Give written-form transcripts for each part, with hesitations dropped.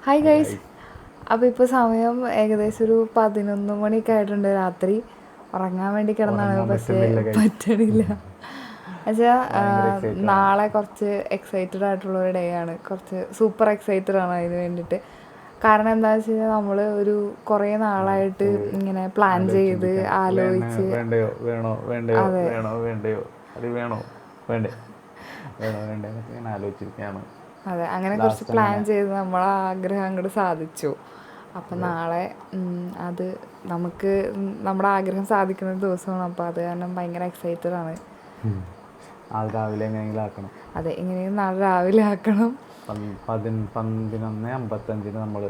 Hi guys. അപ്പോൾ ഇപ്പോൾ സമയം ഏകദേശം ഒരു 11 മണിയൊക്കെ ആയിട്ടുണ്ട് രാത്രി. ഉറങ്ങാൻ വേണ്ടി കിടന്നാണ്, പക്ഷേ പറ്റണില്ല. എന്നുവെച്ചാൽ നാളെ കുറച്ച് എക്സൈറ്റഡ് ആയിട്ടുള്ളൊരു ഡേ ആണ്. കുറച്ച് സൂപ്പർ എക്സൈറ്റഡ് ആണ് അതിന് വേണ്ടിയിട്ട്. കാരണം എന്താണെന്ന് വെച്ച് കഴിഞ്ഞാൽ നമ്മൾ ഒരു കുറേ നാളായിട്ട് ഇങ്ങനെ പ്ലാൻ ചെയ്ത് ആലോചിച്ച് അതെ, അങ്ങനെ കുറച്ച് പ്ലാൻ ചെയ്ത് നമ്മളെ ആഗ്രഹം അങ്ങോട്ട് സാധിച്ചു. അപ്പം നാളെ അത് നമുക്ക് നമ്മുടെ ആഗ്രഹം സാധിക്കുന്ന ഒരു ദിവസമാണ്. അപ്പോൾ അത് കാരണം ഭയങ്കര എക്സൈറ്റഡ് ആണ്. രാവിലെ എങ്ങനെയെങ്കിലും ആക്കണം. അതെ, എങ്ങനെയും നാളെ രാവിലെ ആക്കണം. 11:55 നമ്മൾ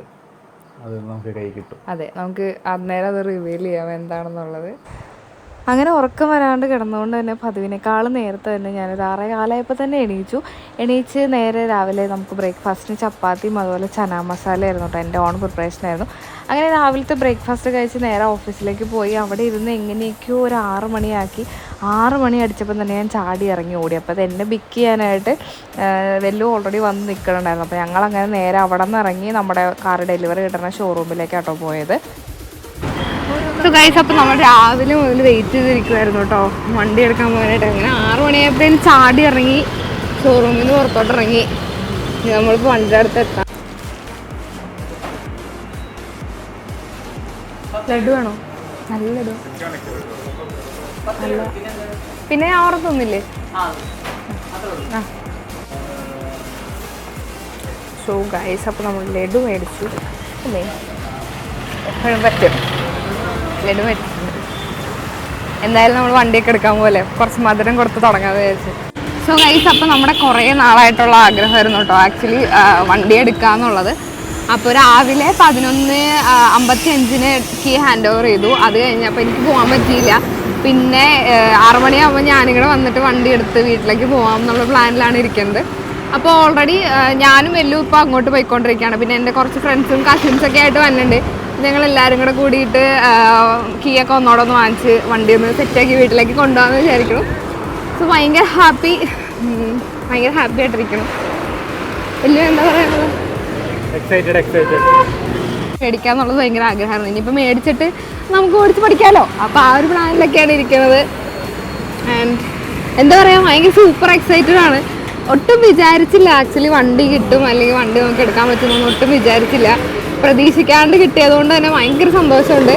അത് നമുക്ക് കൈ കിട്ടും. അതെ, നമുക്ക് അന്നേരം അത് റിവീൽ ചെയ്യാം എന്താണെന്നുള്ളത്. അങ്ങനെ ഉറക്കം വരാണ്ട് കിടന്നുകൊണ്ട് തന്നെ പതിവിനേക്കാളും നേരത്തെ തന്നെ ഞാനൊരു 6:15 തന്നെ എണീച്ച് നേരെ രാവിലെ നമുക്ക് ബ്രേക്ക്ഫാസ്റ്റിന് ചപ്പാത്തിയും അതുപോലെ ചനാ മസാല ആയിരുന്നു കേട്ടോ. എൻ്റെ ഓൺ പ്രിപ്പറേഷൻ ആയിരുന്നു. അങ്ങനെ രാവിലത്തെ ബ്രേക്ക്ഫാസ്റ്റ് കഴിച്ച് നേരെ ഓഫീസിലേക്ക് പോയി. അവിടെ ഇരുന്ന് എങ്ങനെയൊക്കെയോ ഒരു 6 മണിയാക്കി. 6 മണി അടിച്ചപ്പോൾ തന്നെ ഞാൻ ചാടി ഇറങ്ങി ഓടി. അപ്പോൾ അത് എന്നെ പിക്ക് ചെയ്യാനായിട്ട് വെല്ലു ഓൾറെഡി വന്ന് നിൽക്കണുണ്ടായിരുന്നു. അപ്പോൾ ഞങ്ങളങ്ങനെ നേരെ അവിടെ നിന്ന് ഇറങ്ങി നമ്മുടെ കാർ ഡെലിവറി കിട്ടുന്ന ഷോറൂമിലേക്കാട്ടോ പോയത്. സോ ഗൈസ്, അപ്പോൾ നമ്മൾ രാവിലെ മുതൽ വെയിറ്റ് ചെയ്തിരിക്കുമായിരുന്നു കേട്ടോ വണ്ടി എടുക്കാൻ പോകാനായിട്ട്. അങ്ങനെ 6 മണിയായപ്പോഴത്തേന് ചാടി ഇറങ്ങി ഷോറൂമിൽ നിന്ന് പുറത്തോട്ട് ഇറങ്ങി. നമ്മളിപ്പോൾ വണ്ടിയുടെ അടുത്ത് എത്താം. ലഡു വേണോ? നല്ല ലഡു. നല്ല പിന്നെ ഞാൻ ഓർത്തൊന്നില്ലേ. സോ ഗൈസ്, അപ്പോൾ നമ്മൾ ലഡു മേടിച്ചു അല്ലേ, എപ്പോഴും പറ്റും. ലഡു മേടിച്ചിട്ടുണ്ട്. എന്തായാലും നമ്മൾ വണ്ടിയൊക്കെ എടുക്കാൻ പോലെ കുറച്ച് മധുരം കൊടുത്ത് തുടങ്ങാമെന്ന് വിചാരിച്ചു. സോ ഗൈസ്, അപ്പോൾ നമ്മുടെ കുറേ നാളായിട്ടുള്ള ആഗ്രഹമായിരുന്നു കേട്ടോ ആക്ച്വലി വണ്ടി എടുക്കുക എന്നുള്ളത്. അപ്പോൾ രാവിലെ 11:55 കീ ഹാൻഡ് ഓവർ ചെയ്തു. അത് കഴിഞ്ഞപ്പോൾ എനിക്ക് പോകാൻ പറ്റിയില്ല. പിന്നെ 6 മണിയാകുമ്പോൾ ഞാനിവിടെ വന്നിട്ട് വണ്ടി എടുത്ത് വീട്ടിലേക്ക് പോകാം എന്നുള്ള പ്ലാനിലാണ് ഇരിക്കുന്നത്. അപ്പോൾ ഓൾറെഡി ഞാനും വെല്ലും ഇപ്പോൾ അങ്ങോട്ട് പോയിക്കൊണ്ടിരിക്കുകയാണ്. പിന്നെ എൻ്റെ കുറച്ച് ഫ്രണ്ട്സും കസിൻസൊക്കെ ആയിട്ട് വന്നിട്ടുണ്ട്. ഞങ്ങളെല്ലാവരും കൂടെ കൂടിയിട്ട് കീയൊക്കെ ഒന്നോടെ ഒന്ന് വാങ്ങിച്ച് വണ്ടി ഒന്ന് സെറ്റാക്കി വീട്ടിലേക്ക് കൊണ്ടുപോകാമെന്ന് വിചാരിക്കണം. സോ ഭയങ്കര ഹാപ്പി ആയിട്ടിരിക്കണം. വലിയ എന്താ പറയുന്നത്, മേടിക്കാന്നുള്ളത് ഭയങ്കര ആഗ്രഹമായിരുന്നു. ഇനിയിപ്പോൾ മേടിച്ചിട്ട് നമുക്ക് ഓടിച്ച് പഠിക്കാമല്ലോ. അപ്പോൾ ആ ഒരു പ്ലാനിലൊക്കെയാണ് ഇരിക്കുന്നത്. ആൻഡ് എന്താ പറയുക, ഭയങ്കര സൂപ്പർ എക്സൈറ്റഡ് ആണ്. ഒട്ടും വിചാരിച്ചില്ല ആക്ച്വലി വണ്ടി കിട്ടും അല്ലെങ്കിൽ വണ്ടി നമുക്ക് എടുക്കാൻ പറ്റുമെന്നൊന്നും ഒട്ടും വിചാരിച്ചില്ല. പ്രതീക്ഷിക്കാണ്ട് കിട്ടിയതുകൊണ്ട് തന്നെ ഭയങ്കര സന്തോഷമുണ്ട്.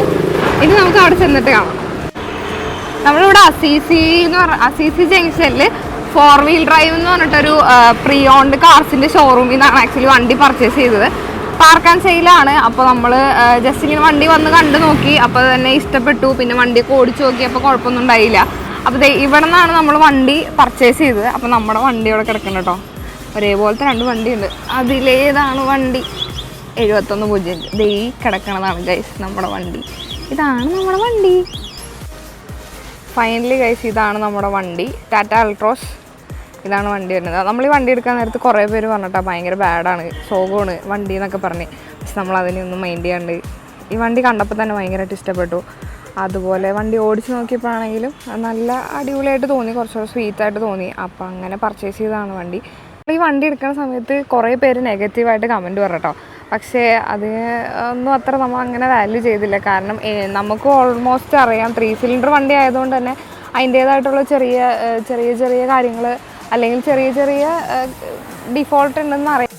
ഇനി നമുക്ക് അവിടെ ചെന്നിട്ട് കാണാം. നമ്മളിവിടെ അസീസി ജംഗ്ഷനിൽ 4 വീൽ ഡ്രൈവ് എന്ന് പറഞ്ഞിട്ടൊരു പ്രീ ഓൺഡ് കാർസിൻ്റെ ഷോറൂമിൽ നിന്നാണ് ആക്ച്വലി വണ്ടി പർച്ചേസ് ചെയ്തത്. പാർക്ക് ആൻഡ് സെയിലാണ്. അപ്പോൾ നമ്മൾ ജസ്റ്റ് ഇങ്ങനെ വണ്ടി വന്ന് കണ്ടു നോക്കി. അപ്പോൾ തന്നെ ഇഷ്ടപ്പെട്ടു. പിന്നെ വണ്ടിയൊക്കെ ഓടിച്ചു നോക്കി. അപ്പോൾ കുഴപ്പമൊന്നും ഉണ്ടായില്ല. അപ്പോൾ ഇവിടെ നിന്നാണ് നമ്മൾ വണ്ടി പർച്ചേസ് ചെയ്തത്. അപ്പോൾ നമ്മുടെ വണ്ടി ഇവിടെ കിടക്കണം കേട്ടോ. ഒരേപോലത്തെ 2 വണ്ടിയുണ്ട്. അതിലേതാണ് വണ്ടി? 7105. ദേ ഈ കിടക്കണതാണ് ഗൈസ് നമ്മുടെ വണ്ടി. ഇതാണ് നമ്മുടെ വണ്ടി. ഫൈനലി ഗൈസ്, ഇതാണ് നമ്മുടെ വണ്ടി. ടാറ്റ അൾട്രോസ്. ഇതാണ് വണ്ടി വരുന്നത്. നമ്മൾ ഈ വണ്ടി എടുക്കാൻ നേരത്ത് കുറേ പേര് പറഞ്ഞിട്ടാണ് ഭയങ്കര ബാഡാണ്, ശോകമാണ് വണ്ടി എന്നൊക്കെ പറഞ്ഞ്. പക്ഷെ നമ്മൾ അതിനൊന്നും മൈൻഡ് ചെയ്യാണ്ട് ഈ വണ്ടി കണ്ടപ്പോൾ തന്നെ ഭയങ്കരമായിട്ട് ഇഷ്ടപ്പെട്ടു. അതുപോലെ വണ്ടി ഓടിച്ച് നോക്കിയപ്പോഴാണെങ്കിലും നല്ല അടിപൊളിയായിട്ട് തോന്നി, കുറച്ചുകൂടെ സ്വീറ്റായിട്ട് തോന്നി. അപ്പോൾ അങ്ങനെ പർച്ചേസ് ചെയ്തതാണ് വണ്ടി. ഈ വണ്ടി എടുക്കുന്ന സമയത്ത് കുറേ പേര് നെഗറ്റീവായിട്ട് കമൻറ്റ് പറഞ്ഞിട്ടോ. പക്ഷേ അതിന് ഒന്നും അത്ര നമ്മൾ അങ്ങനെ വാല്യൂ ചെയ്തില്ല. കാരണം നമുക്ക് ഓൾമോസ്റ്റ് അറിയാം 3 സിലിണ്ടർ വണ്ടി ആയതുകൊണ്ട് തന്നെ അതിൻ്റേതായിട്ടുള്ള ചെറിയ കാര്യങ്ങൾ അല്ലെങ്കിൽ ചെറിയ ഡിഫോൾട്ട് ഉണ്ടെന്ന് അറിയാം.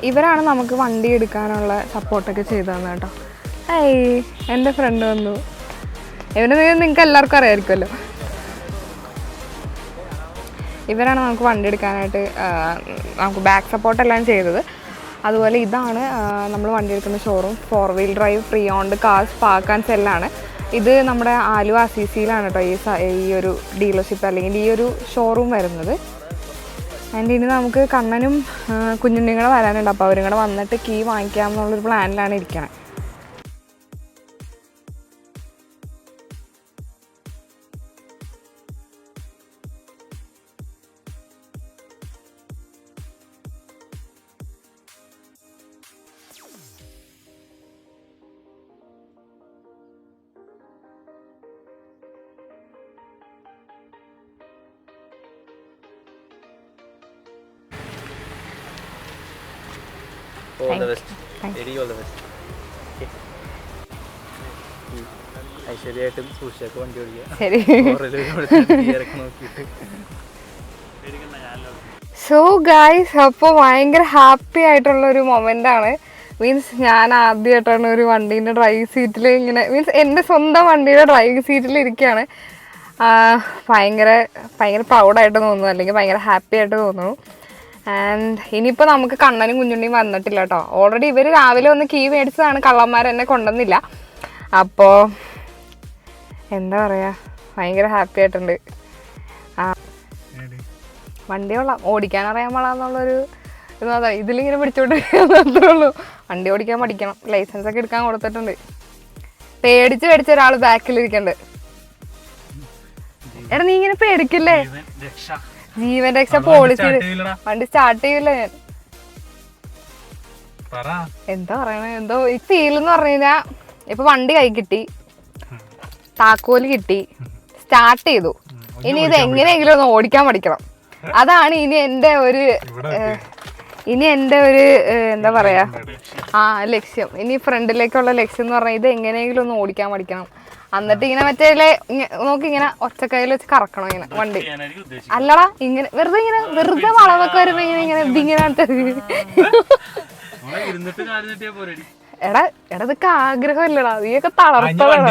ഇവരാണ് നമുക്ക് വണ്ടി എടുക്കാനുള്ള സപ്പോർട്ടൊക്കെ ചെയ്തു തന്നെ കേട്ടോ. എൻ്റെ ഫ്രണ്ട് വന്നു. ഇവനെ നിങ്ങൾക്ക് എല്ലാവർക്കും അറിയാമായിരിക്കുമല്ലോ. ഇവരാണ് നമുക്ക് വണ്ടി എടുക്കാനായിട്ട് നമുക്ക് ബാക്ക് സപ്പോർട്ടെല്ലാം ചെയ്തത്. അതുപോലെ ഇതാണ് നമ്മൾ വണ്ടി എടുക്കുന്ന showroom. 4 wheel drive pre owned cars park and സെല്ലാണ്. ഇത് നമ്മുടെ ആലുവ അസീസിയിലാണ് കേട്ടോ ഈ ഒരു ഡീലർഷിപ്പ് അല്ലെങ്കിൽ ഈ ഒരു ഷോറൂം വരുന്നത്. ആൻഡ് ഇനി നമുക്ക് കണ്ണനും കുഞ്ഞുണ്ണിയും കൂടെ വരാനുണ്ട്. അപ്പോൾ അവരും കൂടെ വന്നിട്ട് കീ വാങ്ങിക്കാം എന്നുള്ളൊരു പ്ലാനിലാണ് ഇരിക്കണത്. ഐശ്വര്യമായിട്ടും സൂക്ഷിച്ചൊക്കെ വണ്ടി ഓടിക്കുക. ശരി. നോക്കിയിട്ട് സോ ഗൈസ്, അപ്പോൾ ഭയങ്കര ഹാപ്പി ആയിട്ടുള്ളൊരു മൊമെൻ്റാണ്. മീൻസ് ഞാൻ ആദ്യമായിട്ടാണ് ഒരു വണ്ടീൻ്റെ ഡ്രൈവിംഗ് സീറ്റിൽ ഇങ്ങനെ, മീൻസ് എൻ്റെ സ്വന്തം വണ്ടിയുടെ ഡ്രൈവിംഗ് സീറ്റിൽ ഇരിക്കുകയാണ്. ഭയങ്കര ഭയങ്കര പ്രൗഡായിട്ട് തോന്നുന്നു, അല്ലെങ്കിൽ ഭയങ്കര ഹാപ്പി ആയിട്ട് തോന്നുന്നു. ആൻഡ് ഇനിയിപ്പോൾ നമുക്ക് കണ്ണനും കുഞ്ഞുണ്ണിയും വന്നിട്ടില്ല കേട്ടോ. ഓൾറെഡി ഇവർ രാവിലെ ഒന്ന് കീ മേടിച്ചതാണ്, കള്ളന്മാർ എന്നെ കൊണ്ടുവന്നില്ല. അപ്പോൾ എന്താ പറയുക, ഭയങ്കര ഹാപ്പി ആയിട്ടുണ്ട്. വണ്ടി കൊള്ളാം, ഓടിക്കാൻ അറിയാൻ പാടാന്നുള്ളൊരു ഇതാ, ഇതിലിങ്ങനെ പിടിച്ചോണ്ട് അത്രേ ഉള്ളൂ. വണ്ടി ഓടിക്കാൻ പഠിക്കണം, ലൈസൻസ് ഒക്കെ എടുക്കാൻ കൊടുത്തിട്ടുണ്ട്. പേടിച്ച് ഒരാൾ ബാക്കിലിരിക്കണ്ട്. എടാ നീ ഇങ്ങനെ പേടിക്കില്ലേ? ജീവൻ രക്ഷ പോളിസി. വണ്ടി സ്റ്റാർട്ട് ചെയ്യില്ല ഞാൻ. എന്താ പറയണേ, എന്തോ ഈ ഫീൽ എന്ന് പറഞ്ഞു കഴിഞ്ഞാ, ഇപ്പൊ വണ്ടി കൈ കിട്ടി, താക്കോല് കിട്ടി, സ്റ്റാർട്ട് ചെയ്തു. ഇനി ഇത് എങ്ങനെയെങ്കിലും ഒന്ന് ഓടിക്കാൻ പഠിക്കണം. അതാണ് ഇനി എൻ്റെ ഒരു എന്താ പറയാ ലക്ഷ്യം. ഇനി ഫ്രണ്ടിലേക്കുള്ള ലക്ഷ്യം എന്ന് പറഞ്ഞാൽ ഇത് എങ്ങനെയെങ്കിലും ഒന്ന് ഓടിക്കാൻ പഠിക്കണം. എന്നിട്ട് ഇങ്ങനെ മറ്റേ നോക്കി ഇങ്ങനെ ഒച്ചക്കൈയിൽ വെച്ച് കറക്കണം ഇങ്ങനെ വണ്ടി. അല്ലടാ, ഇങ്ങനെ വെറുതെ വളവൊക്കെ വരുമ്പോ ഇങ്ങനെ എടാ ഇതൊക്കെ ആഗ്രഹമല്ലടാ, നീയൊക്കെ തളർത്തതാണ്.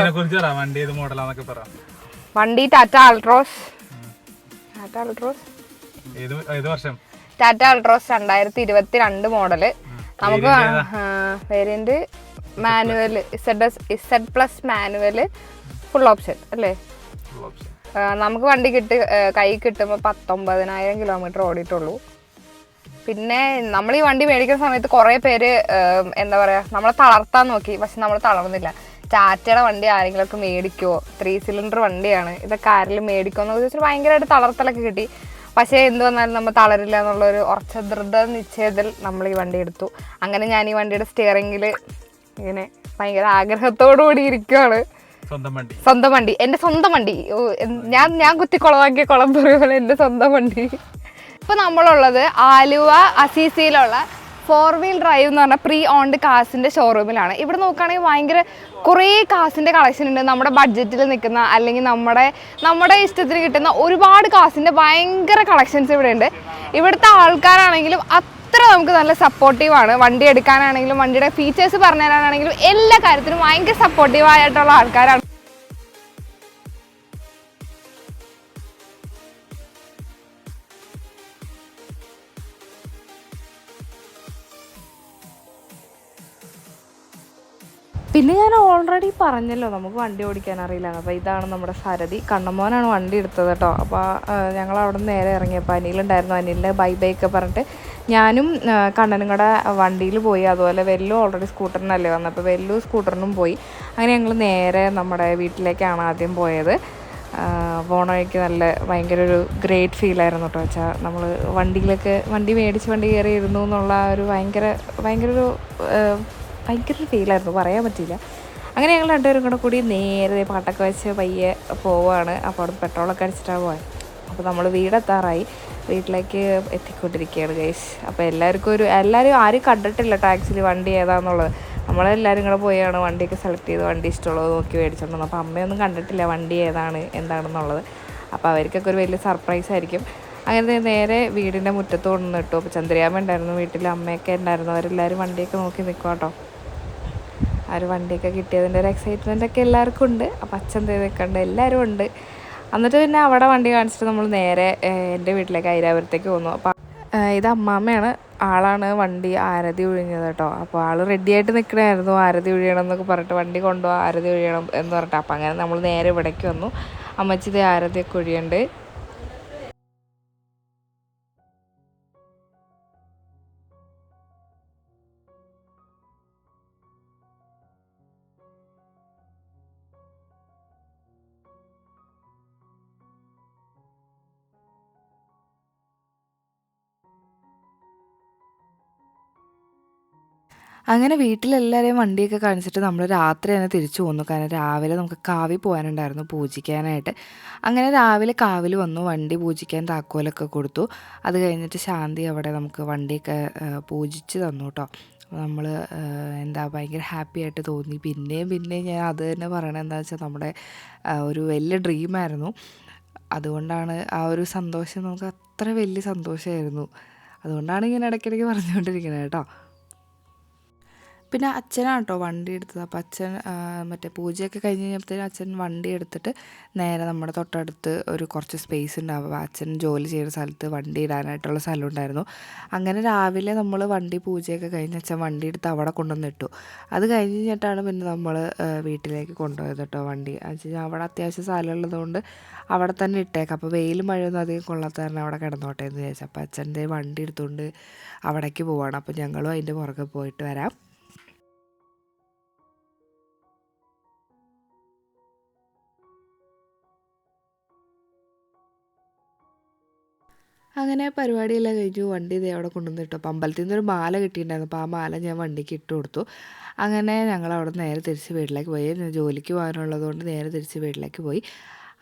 വണ്ടി Tata Altroz. Tata Altroz 2022 model. നമുക്ക് variant manual, Z+ manual, full option അല്ലേ. നമുക്ക് വണ്ടി കൈ കിട്ടുമ്പോൾ 19,000 കിലോമീറ്റർ ഓടിയിട്ടുള്ളൂ. പിന്നെ നമ്മൾ ഈ വണ്ടി മേടിക്കുന്ന സമയത്ത് കുറേ പേര് എന്താ പറയുക, നമ്മളെ തളർത്താൻ നോക്കി. പക്ഷെ നമ്മൾ തളർന്നില്ല. ടാറ്റയുടെ വണ്ടി ആരെങ്കിലുമൊക്കെ മേടിക്കുമോ, 3 സിലിണ്ടർ വണ്ടിയാണ്, ഇതൊക്കെ ആരെങ്കിലും മേടിക്കുമോ എന്നൊക്കെ ചോദിച്ചിട്ട് ഭയങ്കരമായിട്ട് തളർത്തലൊക്കെ കിട്ടി. പക്ഷേ എന്ത് വന്നാലും നമ്മൾ തളരില്ല എന്നുള്ളൊരു ഉറച്ച ദൃഢനിശ്ചയത്തിൽ നമ്മൾ ഈ വണ്ടി എടുത്തു. അങ്ങനെ ഞാൻ ഈ വണ്ടിയുടെ സ്റ്റിയറിംഗിൽ ഇങ്ങനെ ഭയങ്കര ആഗ്രഹത്തോടു കൂടി ഇരിക്കുകയാണ്. സ്വന്തം വണ്ടി, എൻ്റെ സ്വന്തം വണ്ടി. ഞാൻ കുത്തിക്കുളമാക്കിയ കുളം പോലെ എൻ്റെ സ്വന്തം വണ്ടി. ഇപ്പോൾ നമ്മളുള്ളത് ആലുവ അസീസിയിലുള്ള 4 വീൽ ഡ്രൈവ് എന്ന് പറഞ്ഞാൽ പ്രീ ഓൺഡ് കാസിൻ്റെ ഷോറൂമിലാണ്. ഇവിടെ നോക്കുകയാണെങ്കിൽ ഭയങ്കര കുറേ കാസിൻ്റെ കളക്ഷൻ ഉണ്ട്. നമ്മുടെ ബഡ്ജറ്റിൽ നിൽക്കുന്ന, അല്ലെങ്കിൽ നമ്മുടെ ഇഷ്ടത്തിന് കിട്ടുന്ന ഒരുപാട് കാസിൻ്റെ ഭയങ്കര കളക്ഷൻസ് ഇവിടെ ഉണ്ട്. ഇവിടുത്തെ ആൾക്കാരാണെങ്കിലും അത്ര നമുക്ക് നല്ല സപ്പോർട്ടീവാണ്. വണ്ടി എടുക്കാനാണെങ്കിലും വണ്ടിയുടെ ഫീച്ചേഴ്സ് പറഞ്ഞു തരാനാണെങ്കിലും എല്ലാ കാര്യത്തിനും ഭയങ്കര സപ്പോർട്ടീവായിട്ടുള്ള ആൾക്കാരാണ്. പിന്നെ ഞാൻ ഓൾറെഡി പറഞ്ഞല്ലോ നമുക്ക് വണ്ടി ഓടിക്കാൻ അറിയില്ല. അപ്പോൾ ഇതാണ് നമ്മുടെ സാരഥി. കണ്ണമ്മോനാണ് വണ്ടി എടുത്തത് കേട്ടോ. അപ്പോൾ ഞങ്ങൾ അവിടെ നിന്ന് നേരെ ഇറങ്ങിയപ്പോൾ അനിലുണ്ടായിരുന്നു. അനിലിൻ്റെ ബൈ ഒക്കെ പറഞ്ഞിട്ട് ഞാനും കണ്ണനും കൂടെ വണ്ടിയിൽ പോയി. അതുപോലെ വെല്ലു ഓൾറെഡി സ്കൂട്ടറിനല്ലേ വന്നപ്പോൾ വെല്ലു സ്കൂട്ടറിനും പോയി. അങ്ങനെ ഞങ്ങൾ നേരെ നമ്മുടെ വീട്ടിലേക്കാണ് ആദ്യം പോയത്. പോണ വഴിക്ക് ഭയങ്കര ഒരു ഗ്രേറ്റ് ഫീലായിരുന്നു കേട്ടോ. വെച്ചാൽ നമ്മൾ വണ്ടി മേടിച്ച് വണ്ടി കയറി ഇരുന്നു എന്നുള്ള ഒരു ഭയങ്കര ഒരു ഫീലായിരുന്നു, പറയാൻ പറ്റില്ല. അങ്ങനെ ഞങ്ങൾ രണ്ടുപേരും കൂടി നേരെ പാട്ടൊക്കെ വെച്ച് പയ്യെ പോവുകയാണ്. അപ്പോൾ അവിടെ പെട്രോളൊക്കെ അടിച്ചിട്ടാണ് പോയത്. അപ്പോൾ നമ്മൾ വീടെത്താറായി, വീട്ടിലേക്ക് എത്തിക്കൊണ്ടിരിക്കുകയാണ് ഗൈസ്. അപ്പോൾ എല്ലാവരും ആരും കണ്ടിട്ടില്ല കേട്ടോ ആക്ച്വലി വണ്ടി ഏതാണെന്നുള്ളത്. നമ്മളെല്ലാവരും കൂടെ പോയാണ് വണ്ടിയൊക്കെ സെലക്ട് ചെയ്ത് വണ്ടി ഇഷ്ടമുള്ളത് നോക്കി മേടിച്ചോണ്ട്. അപ്പോൾ അമ്മയൊന്നും കണ്ടിട്ടില്ല വണ്ടി എന്താണെന്നുള്ളത്. അപ്പോൾ അവർക്കൊക്കെ ഒരു വലിയ സർപ്രൈസ് ആയിരിക്കും. അങ്ങനെ നേരെ വീടിൻ്റെ മുറ്റത്ത് കൊണ്ടുവന്നിട്ടു. അപ്പോൾ ചന്ദ്രയാമ്മ ഉണ്ടായിരുന്നു വീട്ടിൽ, അമ്മയൊക്കെ ഉണ്ടായിരുന്നു. അവരെല്ലാവരും വണ്ടിയൊക്കെ നോക്കി നിൽക്കുക കേട്ടോ. ആ ഒരു വണ്ടിയൊക്കെ കിട്ടിയതിൻ്റെ ഒരു എക്സൈറ്റ്മെൻ്റ് ഒക്കെ എല്ലാവർക്കും ഉണ്ട്. അപ്പോൾ അച്ഛൻ നിൽക്കണ്ട്, എല്ലാവരും ഉണ്ട്. എന്നിട്ട് പിന്നെ അവിടെ വണ്ടി കാണിച്ചിട്ട് നമ്മൾ നേരെ എൻ്റെ വീട്ടിലേക്ക് ഐരാപുരത്തേക്ക് പോന്നു. അപ്പോൾ ഇത് അമ്മാമ്മയാണ്, ആളാണ് വണ്ടി ആരതി ഒഴിഞ്ഞത് കേട്ടോ. അപ്പോൾ ആൾ റെഡിയായിട്ട് നിൽക്കണമായിരുന്നു, ആരതി ഒഴിയണം എന്നൊക്കെ പറഞ്ഞിട്ട് വണ്ടി കൊണ്ടുപോകാം, ആരതി ഒഴിയണം എന്ന് പറഞ്ഞിട്ട്. അപ്പോൾ അങ്ങനെ നമ്മൾ നേരെ ഇവിടേക്ക് വന്നു. അമ്മച്ചി ഇത് ആരതിയൊക്കെ ഒഴിയുണ്ട്. അങ്ങനെ വീട്ടിലെല്ലാവരെയും വണ്ടിയൊക്കെ കാണിച്ചിട്ട് നമ്മൾ രാത്രി തന്നെ തിരിച്ചു പോന്നു. കാരണം രാവിലെ നമുക്ക് കാവിൽ പോകാനുണ്ടായിരുന്നു പൂജിക്കാനായിട്ട്. അങ്ങനെ രാവിലെ കാവിൽ വന്നു, വണ്ടി പൂജിക്കാൻ താക്കോലൊക്കെ കൊടുത്തു. അത് കഴിഞ്ഞിട്ട് ശാന്തി അവിടെ നമുക്ക് വണ്ടിയൊക്കെ പൂജിച്ച് തന്നു കേട്ടോ. നമ്മൾ എന്താ ഭയങ്കര ഹാപ്പി ആയിട്ട് തോന്നി. പിന്നെയും ഞാൻ അത് തന്നെ പറയണത് എന്താ വെച്ചാൽ നമ്മുടെ ഒരു വലിയ ഡ്രീമായിരുന്നു. അതുകൊണ്ടാണ് ആ ഒരു സന്തോഷം നമുക്ക് അത്ര വലിയ സന്തോഷമായിരുന്നു. അതുകൊണ്ടാണ് ഇങ്ങനെ ഇടയ്ക്കിടയ്ക്ക് പറഞ്ഞുകൊണ്ടിരിക്കുന്നത് കേട്ടോ. പിന്നെ അച്ഛനാണ് കേട്ടോ വണ്ടി എടുത്തത്. അപ്പോൾ അച്ഛൻ മറ്റേ പൂജയൊക്കെ കഴിഞ്ഞ് കഴിഞ്ഞപ്പോഴത്തേനും അച്ഛൻ വണ്ടി എടുത്തിട്ട് നേരെ നമ്മുടെ തൊട്ടടുത്ത് ഒരു കുറച്ച് സ്പേസ് ഉണ്ടാവും. അച്ഛൻ ജോലി ചെയ്യുന്ന സ്ഥലത്ത് വണ്ടി ഇടാനായിട്ടുള്ള സ്ഥലം ഉണ്ടായിരുന്നു. അങ്ങനെ രാവിലെ നമ്മൾ വണ്ടി പൂജയൊക്കെ കഴിഞ്ഞ് അച്ഛൻ വണ്ടി എടുത്ത് അവിടെ കൊണ്ടുവന്നിട്ടു. അത് കഴിഞ്ഞ് കഴിഞ്ഞിട്ടാണ് പിന്നെ നമ്മൾ വീട്ടിലേക്ക് കൊണ്ടുപോയത് കേട്ടോ വണ്ടി. എന്ന് വെച്ച് കഴിഞ്ഞാൽ അവിടെ അത്യാവശ്യം സ്ഥലമുള്ളതുകൊണ്ട് അവിടെ തന്നെ ഇട്ടേക്കാം. അപ്പോൾ വെയിലും മഴയൊന്നും അധികം കൊള്ളാത്ത കാരണം അവിടെ കിടന്നോട്ടെ എന്ന് വിചാരിച്ചു. അപ്പോൾ അച്ഛൻ്റെ വണ്ടി എടുത്തുകൊണ്ട് അവിടേക്ക് പോവാണ്. അപ്പോൾ ഞങ്ങളും അതിൻ്റെ പുറകെ പോയിട്ട് വരാം. അങ്ങനെ പരിപാടിയെല്ലാം കഴിഞ്ഞു. വണ്ടി ഇതേ അവിടെ കൊണ്ടുവന്നിട്ടു. അപ്പോൾ അമ്പലത്തിൽ നിന്നൊരു മാല കിട്ടിയിട്ടുണ്ടായിരുന്നു. അപ്പോൾ ആ മാല ഞാൻ വണ്ടിക്ക് ഇട്ട് കൊടുത്തു. അങ്ങനെ ഞങ്ങൾ അവിടെ നേരെ തിരിച്ച് വീട്ടിലേക്ക് പോയി. ജോലിക്ക് പോകാനുള്ളത് കൊണ്ട് നേരെ തിരിച്ച് വീട്ടിലേക്ക് പോയി.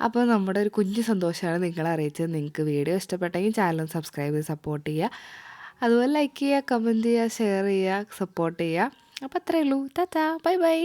അപ്പോൾ നമ്മുടെ ഒരു കുഞ്ഞു സന്തോഷമാണ് നിങ്ങളെ അറിയിച്ചത്. നിങ്ങൾക്ക് വീഡിയോ ഇഷ്ടപ്പെട്ടെങ്കിൽ ചാനൽ സബ്സ്ക്രൈബ് ചെയ്ത് സപ്പോർട്ട് ചെയ്യുക. അതുപോലെ ലൈക്ക് ചെയ്യുക, കമൻറ്റ് ചെയ്യുക, ഷെയർ ചെയ്യുക, സപ്പോർട്ട് ചെയ്യുക. അപ്പോൾ അത്രയേ ഉള്ളൂ. Tata, bye bye.